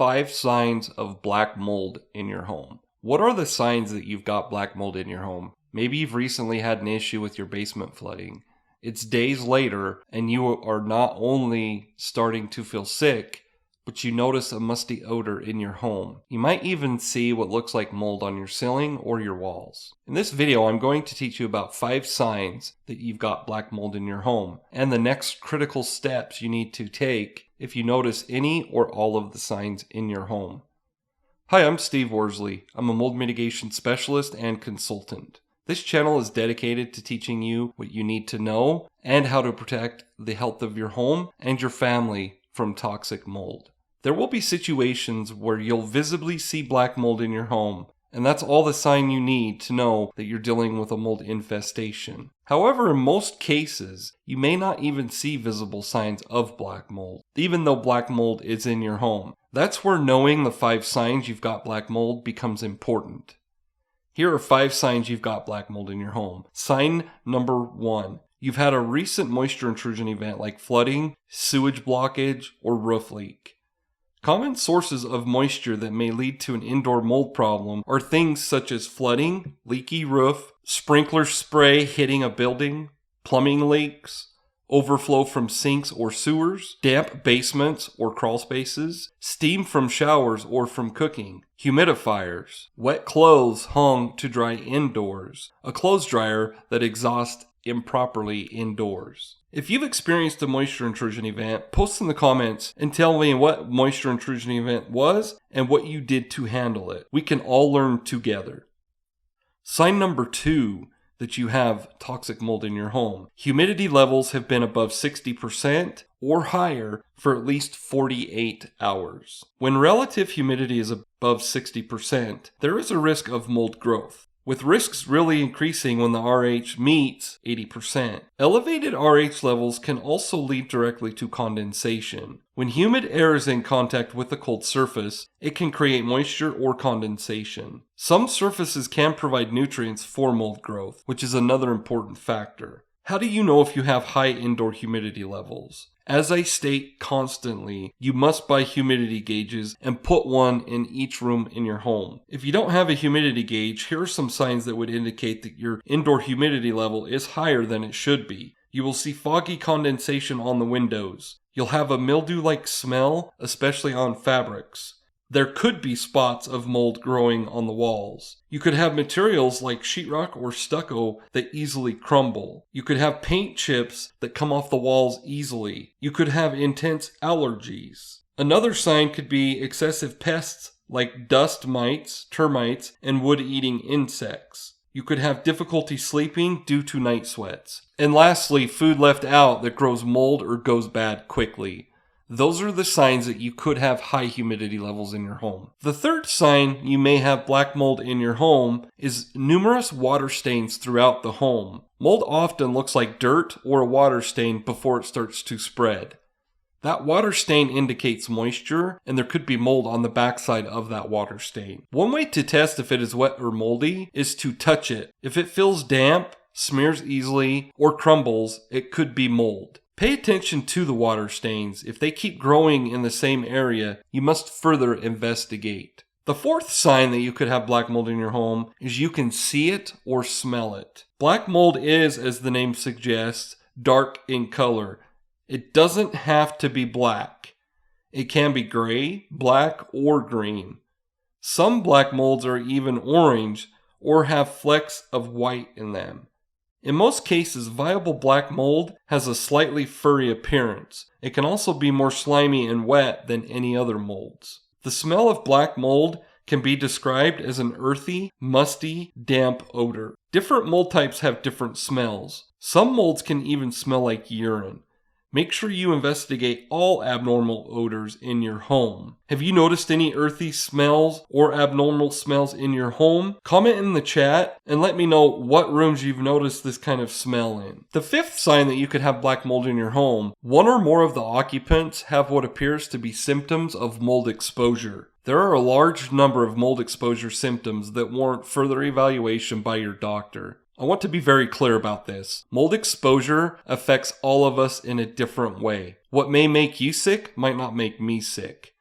5 signs of black mold in your home. What are the signs that you've got black mold in your home? Maybe you've recently had an issue with your basement flooding. It's days later and you are not only starting to feel sick, but you notice a musty odor in your home. You might even see what looks like mold on your ceiling or your walls. In this video, I'm going to teach you about 5 signs that you've got black mold in your home and the next critical steps you need to take if you notice any or all of the signs in your home. Hi, I'm Steve Worsley. I'm a mold mitigation specialist and consultant. This channel is dedicated to teaching you what you need to know and how to protect the health of your home and your family from toxic mold. There will be situations where you'll visibly see black mold in your home, and that's all the sign you need to know that you're dealing with a mold infestation. However, in most cases, you may not even see visible signs of black mold, even though black mold is in your home. That's where knowing the 5 signs you've got black mold becomes important. Here are 5 signs you've got black mold in your home. Sign number 1. You've had a recent moisture intrusion event like flooding, sewage blockage, or roof leak. Common sources of moisture that may lead to an indoor mold problem are things such as flooding, leaky roof, sprinkler spray hitting a building, plumbing leaks, overflow from sinks or sewers, damp basements or crawl spaces, steam from showers or from cooking, humidifiers, wet clothes hung to dry indoors, a clothes dryer that exhausts improperly indoors. If you've experienced a moisture intrusion event, post in the comments and tell me what moisture intrusion event was and what you did to handle it. We can all learn together. Sign number 2 that you have toxic mold in your home. Humidity levels have been above 60% or higher for at least 48 hours. When relative humidity is above 60%, there is a risk of mold growth, with risks really increasing when the RH meets 80%. Elevated RH levels can also lead directly to condensation. When humid air is in contact with a cold surface, it can create moisture or condensation. Some surfaces can provide nutrients for mold growth, which is another important factor. How do you know if you have high indoor humidity levels? As I state constantly, you must buy humidity gauges and put one in each room in your home. If you don't have a humidity gauge, here are some signs that would indicate that your indoor humidity level is higher than it should be. You will see foggy condensation on the windows. You'll have a mildew-like smell, especially on fabrics. There could be spots of mold growing on the walls. You could have materials like sheetrock or stucco that easily crumble. You could have paint chips that come off the walls easily. You could have intense allergies. Another sign could be excessive pests like dust mites, termites, and wood-eating insects. You could have difficulty sleeping due to night sweats. And lastly, food left out that grows mold or goes bad quickly. Those are the signs that you could have high humidity levels in your home. The third sign you may have black mold in your home is numerous water stains throughout the home. Mold often looks like dirt or a water stain before it starts to spread. That water stain indicates moisture, and there could be mold on the backside of that water stain. One way to test if it is wet or moldy is to touch it. If it feels damp, smears easily, or crumbles, it could be mold. Pay attention to the water stains. If they keep growing in the same area, you must further investigate. The fourth sign that you could have black mold in your home is you can see it or smell it. Black mold is, as the name suggests, dark in color. It doesn't have to be black. It can be gray, black, or green. Some black molds are even orange or have flecks of white in them. In most cases, viable black mold has a slightly furry appearance. It can also be more slimy and wet than any other molds. The smell of black mold can be described as an earthy, musty, damp odor. Different mold types have different smells. Some molds can even smell like urine. Make sure you investigate all abnormal odors in your home. Have you noticed any earthy smells or abnormal smells in your home? Comment in the chat and let me know what rooms you've noticed this kind of smell in. The fifth sign that you could have black mold in your home, one or more of the occupants have what appears to be symptoms of mold exposure. There are a large number of mold exposure symptoms that warrant further evaluation by your doctor. I want to be very clear about this. Mold exposure affects all of us in a different way. What may make you sick might not make me sick.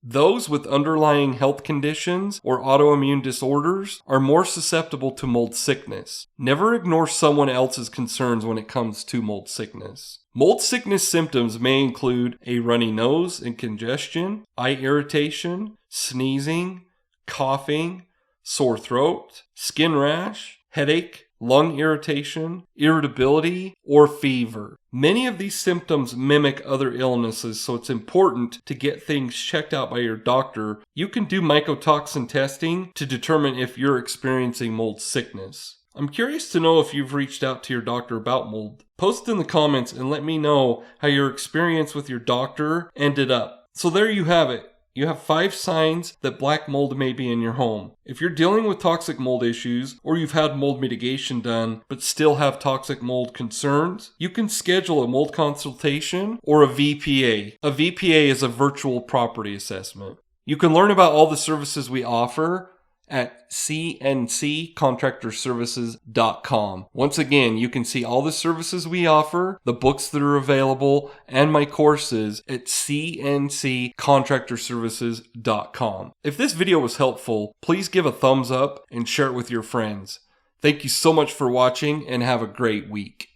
Those with underlying health conditions or autoimmune disorders are more susceptible to mold sickness. Never ignore someone else's concerns when it comes to mold sickness. Mold sickness symptoms may include a runny nose and congestion, eye irritation, sneezing, coughing, sore throat, skin rash, headache, lung irritation, irritability, or fever. Many of these symptoms mimic other illnesses, so it's important to get things checked out by your doctor. You can do mycotoxin testing to determine if you're experiencing mold sickness. I'm curious to know if you've reached out to your doctor about mold. Post in the comments and let me know how your experience with your doctor ended up. So there you have it. You have 5 signs that black mold may be in your home. If you're dealing with toxic mold issues, or you've had mold mitigation done but still have toxic mold concerns, you can schedule a mold consultation or a VPA. A VPA is a virtual property assessment. You can learn about all the services we offer at cnccontractorservices.com. Once again, you can see all the services we offer, the books that are available, and my courses at cnccontractorservices.com. If this video was helpful, please give a thumbs up and share it with your friends. Thank you so much for watching and have a great week.